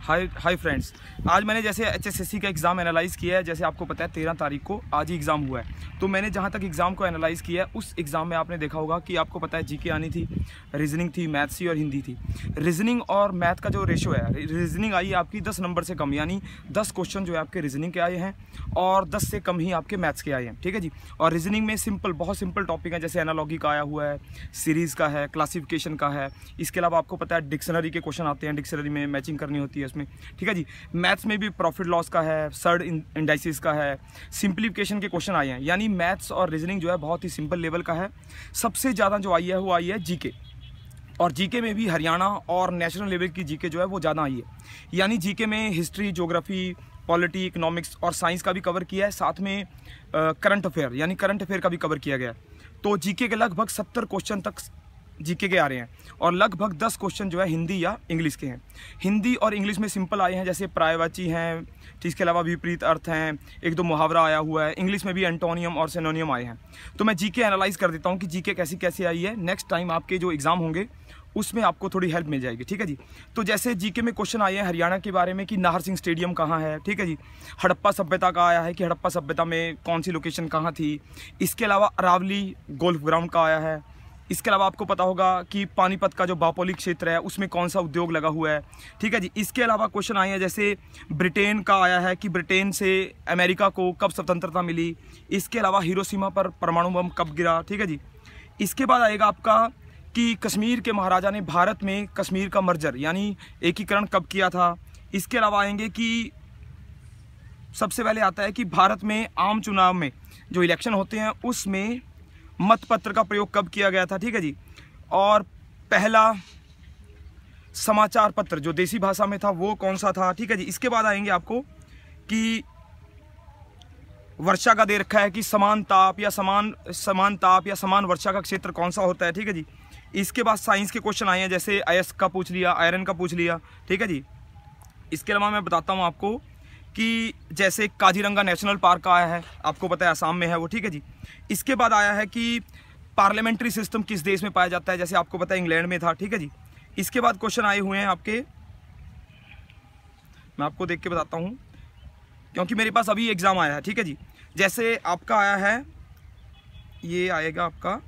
Hi friends, आज मैंने जैसे HSSC का एग्ज़ाम एनालाइज़ किया है। जैसे आपको पता है 13 तारीख को आज ही एग्ज़ाम हुआ है। तो मैंने जहाँ तक एग्ज़ाम को एनालाइज़ किया है, उस एग्ज़ाम में आपने देखा होगा कि आपको पता है जीके आनी थी, रीजनिंग थी, मैथ्स थी और हिंदी थी। रीजनिंग और मैथ का जो रेशो है, रीजनिंग आई है आपकी 10 नंबर से कम, यानी 10 क्वेश्चन जो है आपके रीजनिंग के आए हैं और 10 से कम ही आपके मैथ्स के आए हैं। ठीक है जी। और रीजनिंग में बहुत सिंपल टॉपिक है, जैसे एनालॉगी का आया हुआ है, सीरीज़ का है, क्लासिफिकेशन का है। इसके अलावा आपको पता है डिक्शनरी के क्वेश्चन आते हैं, डिक्शनरी में मैचिंग करनी होती है उसमें। ठीक है जी। मैथ्स में भी प्रॉफिट लॉस का है, सर्ड इंडाइसिस का है, सिंप्लीफिकेशन के क्वेश्चन आए हैं। यानी मैथ्स और रीजनिंग जो है बहुत ही सिंपल लेवल का है। सबसे ज़्यादा जो आई है वो आई है जीके, और जीके में भी हरियाणा और नेशनल लेवल की जीके जो है वो ज़्यादा आई है। यानी जीके में हिस्ट्री, ज्योग्राफी, पॉलिटी, इकोनॉमिक्स और साइंस का भी कवर किया है, साथ में करंट अफेयर यानी करंट अफेयर का भी कवर किया गया है। तो जीके के लगभग 70 क्वेश्चन तक जीके के आ रहे हैं और लगभग 10 क्वेश्चन जो है हिंदी या इंग्लिश के हैं। हिंदी और इंग्लिश में सिंपल आए हैं, जैसे पर्यायवाची हैं, इसके अलावा विपरीत अर्थ हैं, एक दो मुहावरा आया हुआ है। इंग्लिश में भी एंटोनियम और सिनोनियम आए हैं। तो मैं जीके एनालाइज कर देता हूँ कि जीके कैसी कैसी आई है। नेक्स्ट टाइम आपके जो एग्जाम होंगे उसमें आपको थोड़ी हेल्प मिल जाएगी। ठीक है जी। तो जैसे जीके में क्वेश्चन आए हैं हरियाणा के बारे में कि नाहर सिंह स्टेडियम कहाँ है। ठीक है जी। हड़प्पा सभ्यता का आया है कि हड़प्पा सभ्यता में कौन सी लोकेशन कहाँ थी। इसके अलावा अरावली गोल्फ ग्राउंड का आया है। इसके अलावा आपको पता होगा कि पानीपत का जो बापोली क्षेत्र है उसमें कौन सा उद्योग लगा हुआ है। ठीक है जी। इसके अलावा क्वेश्चन आए हैं जैसे ब्रिटेन का आया है कि ब्रिटेन से अमेरिका को कब स्वतंत्रता मिली। इसके अलावा हिरोशिमा पर परमाणु बम कब गिरा। ठीक है जी। इसके बाद आएगा आपका कि कश्मीर के महाराजा ने भारत में कश्मीर का मर्जर यानी एकीकरण कब किया था। इसके अलावा आएंगे कि सबसे पहले आता है कि भारत में आम चुनाव में जो इलेक्शन होते हैं उसमें मतपत्र का प्रयोग कब किया गया था। ठीक है जी। और पहला समाचार पत्र जो देसी भाषा में था वो कौन सा था। ठीक है जी। इसके बाद आएंगे आपको कि वर्षा का दे रखा है कि समान ताप या समान वर्षा का क्षेत्र कौन सा होता है। ठीक है जी। इसके बाद साइंस के क्वेश्चन आए हैं, जैसे अयस्क का पूछ लिया, आयरन का पूछ लिया। ठीक है जी। इसके अलावा मैं बताता हूँ आपको कि जैसे काजीरंगा नेशनल पार्क आया है, आपको पता है असम में है वो। ठीक है जी। इसके बाद आया है कि पार्लियामेंट्री सिस्टम किस देश में पाया जाता है, जैसे आपको पता है इंग्लैंड में था। ठीक है जी। इसके बाद क्वेश्चन आए हुए हैं आपके, मैं आपको देख के बताता हूँ क्योंकि मेरे पास अभी एग्जाम आया है। ठीक है जी। जैसे आपका आया है, ये आएगा आपका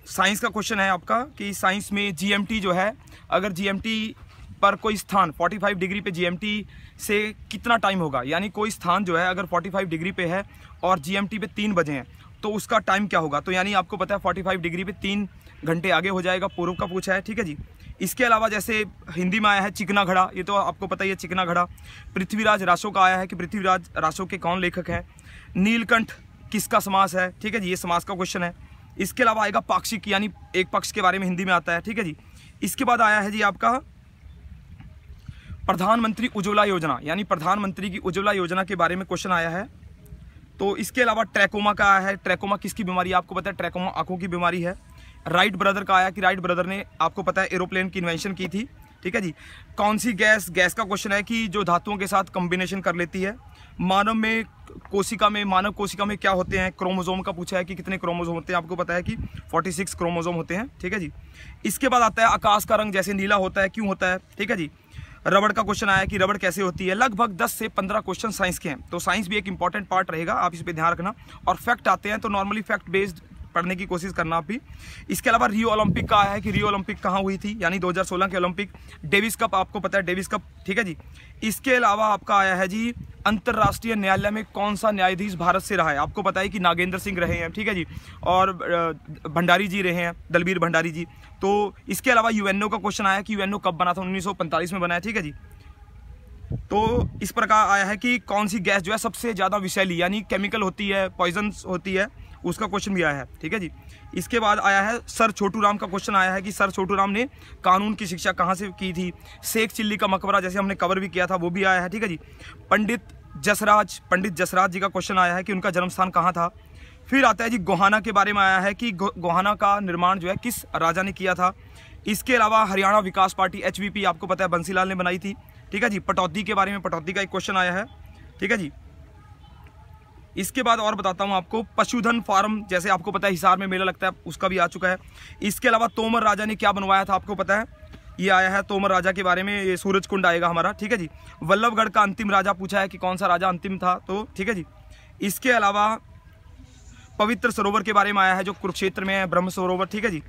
साइंस का क्वेश्चन है आपका कि साइंस में जीएमटी जो है, अगर जीएमटी पर कोई स्थान 45 डिग्री पे जीएमटी से कितना टाइम होगा। यानी कोई स्थान जो है अगर 45 डिग्री पे है और जीएमटी पे 3 बजे हैं तो उसका टाइम क्या होगा। तो यानी आपको पता है 45 डिग्री पे 3 घंटे आगे हो जाएगा, पूर्व का पूछा है। ठीक है जी। इसके अलावा जैसे हिंदी में आया है चिकना घड़ा, ये तो आपको पता ही है चिकना घड़ा। पृथ्वीराज रासो का आया है कि पृथ्वीराज रासो के कौन लेखक हैं। नीलकंठ किसका समास है। ठीक है जी। ये समास का क्वेश्चन है। इसके अलावा आएगा पाक्षिक यानी एक पक्ष के बारे में हिंदी में आता है। ठीक है जी। इसके बाद आया है जी आपका प्रधानमंत्री उज्ज्वला योजना, यानी प्रधानमंत्री की उज्ज्वला योजना के बारे में क्वेश्चन आया है। तो इसके अलावा ट्रैकोमा का आया है, ट्रैकोमा किसकी बीमारी है, आपको पता है ट्रैकोमा आंखों की बीमारी है। राइट ब्रदर का आया कि राइट ब्रदर ने आपको पता है एरोप्लेन की इन्वेंशन की थी। ठीक है जी। कौन सी गैस का क्वेश्चन है कि जो धातुओं के साथ कॉम्बिनेशन कर लेती है। मानव कोशिका में क्या होते हैं, क्रोमोसोम का पूछा है कि कितने क्रोमोसोम होते हैं, आपको पता है कि 46 क्रोमोसोम होते हैं। ठीक है जी। इसके बाद आता है आकाश का रंग जैसे नीला होता है, क्यों होता है। ठीक है जी। रबड़ का क्वेश्चन आया कि रबड़ कैसे होती है। लगभग 10 से 15 क्वेश्चन साइंस के हैं, तो साइंस भी एक इंपॉर्टेंट पार्ट रहेगा, आप इस पे ध्यान रखना। और फैक्ट आते हैं तो नॉर्मली फैक्ट बेस्ड पढ़ने की कोशिश करना आप भी। इसके अलावा रियो ओलंपिक का आया है कि रियो ओलंपिक कहाँ हुई थी, यानी 2016 के ओलंपिक। डेविस कप आपको पता है, डेविस कप। ठीक है जी। इसके अलावा आपका आया है जी अंतर्राष्ट्रीय न्यायालय में कौन सा न्यायाधीश भारत से रहा है, आपको पता है कि नागेंद्र सिंह रहे हैं। ठीक है जी। और भंडारी जी रहे हैं, दलबीर भंडारी जी। तो इसके अलावा यूएनओ का क्वेश्चन आया कि यूएनओ कब बना था, 1945 में बना है। ठीक है जी। तो इस प्रकार आया है कि कौन सी गैस जो है सबसे ज़्यादा विषैली यानी केमिकल होती है, पॉइजन्स होती है, उसका क्वेश्चन भी आया है। ठीक है जी। इसके बाद आया है सर छोटू राम का क्वेश्चन आया है कि सर छोटू राम ने कानून की शिक्षा कहाँ से की थी। शेख चिल्ली का मकबरा जैसे हमने कवर भी किया था वो भी आया है। ठीक है जी। पंडित जसराज जी का क्वेश्चन आया है कि उनका जन्म स्थान कहाँ था। फिर आता है जी गोहाना के बारे में आया है कि गोहाना का निर्माण जो है किस राजा ने किया था। इसके अलावा हरियाणा विकास पार्टी HVP आपको पता है बंसीलाल ने बनाई थी। ठीक है जी। पटौदी के बारे में, पटौदी का एक क्वेश्चन आया है। ठीक है जी। इसके बाद और बताता हूँ आपको पशुधन फार्म, जैसे आपको पता है हिसार में मेला लगता है, उसका भी आ चुका है। इसके अलावा तोमर राजा ने क्या बनवाया था, आपको पता है। ये आया है तोमर राजा के बारे में, ये सूरज कुंड आएगा हमारा, ठीक है जी। वल्लभगढ़ का अंतिम राजा पूछा है कि कौन सा राजा अंतिम था, तो ठीक है जी। इसके अलावा पवित्र सरोवर के बारे में आया है जो कुरुक्षेत्र में है, ब्रह्म सरोवर, ठीक है जी।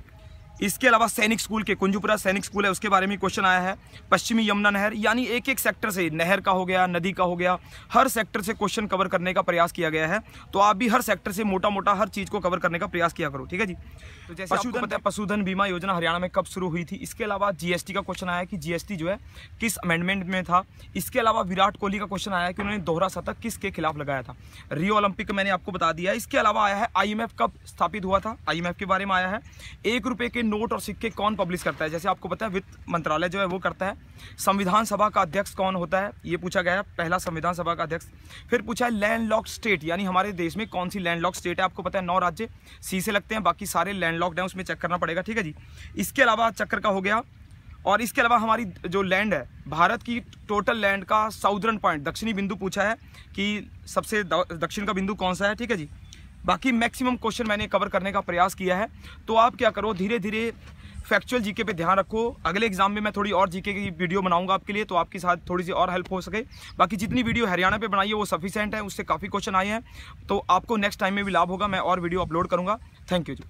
इसके अलावा सैनिक स्कूल के कुंजपुरा सैनिक स्कूल है उसके बारे में क्वेश्चन आया है। पश्चिमी यमुना नहर, यानी एक एक सेक्टर से, नहर का हो गया, नदी का हो गया, हर सेक्टर से क्वेश्चन कवर करने का प्रयास किया गया है। तो आप भी हर सेक्टर से मोटा मोटा हर चीज़ को कवर करने का प्रयास किया करो, ठीक है जी। तो जैसे आपको पता है पशुधन बीमा योजना हरियाणा में कब शुरू हुई थी। इसके अलावा जीएसटी का क्वेश्चन आया कि जीएसटी जो है किस अमेंडमेंट में था। इसके अलावा विराट कोहली का क्वेश्चन आया कि उन्होंने दोहरा शतक किसके खिलाफ लगाया था। रियो ओलंपिक मैंने आपको बता दिया। इसके अलावा आया है IMF कब स्थापित हुआ था, IMF के बारे में आया है। 1 रुपये के नोट और सिक्के कौन पब्लिश करता है, जैसे आपको पता है वित्त मंत्रालय जो है वो करता है। संविधान सभा का अध्यक्ष कौन होता है, ये पूछा गया है, पहला संविधान सभा का अध्यक्ष। फिर पूछा है लैंडलॉक्ड स्टेट, यानी हमारे देश में कौन सी लैंडलॉक्ड स्टेट है। आपको पता है 9 राज्य सी से लगते हैं, बाकी सारे लैंडलॉक्ड हैं, उसमें चेक करना पड़ेगा, ठीक है जी। इसके अलावा चक्कर का हो गया। और इसके अलावा हमारी जो लैंड है, भारत की टोटल लैंड का साउदर्न पॉइंट, दक्षिणी बिंदु पूछा है कि सबसे दक्षिण का बिंदु कौन सा है, ठीक है जी। बाकी मैक्सिमम क्वेश्चन मैंने कवर करने का प्रयास किया है। तो आप क्या करो, धीरे धीरे फैक्चुअल जीके पे ध्यान रखो। अगले एग्जाम में मैं थोड़ी और जीके की वीडियो बनाऊंगा आपके लिए, तो आपके साथ थोड़ी सी और हेल्प हो सके। बाकी जितनी वीडियो हरियाणा पे बनाई है वो सफिशिएंट है, उससे काफ़ी क्वेश्चन आए हैं। तो आपको नेक्स्ट टाइम में भी लाभ होगा, मैं और वीडियो अपलोड करूँगा। Thank you ji.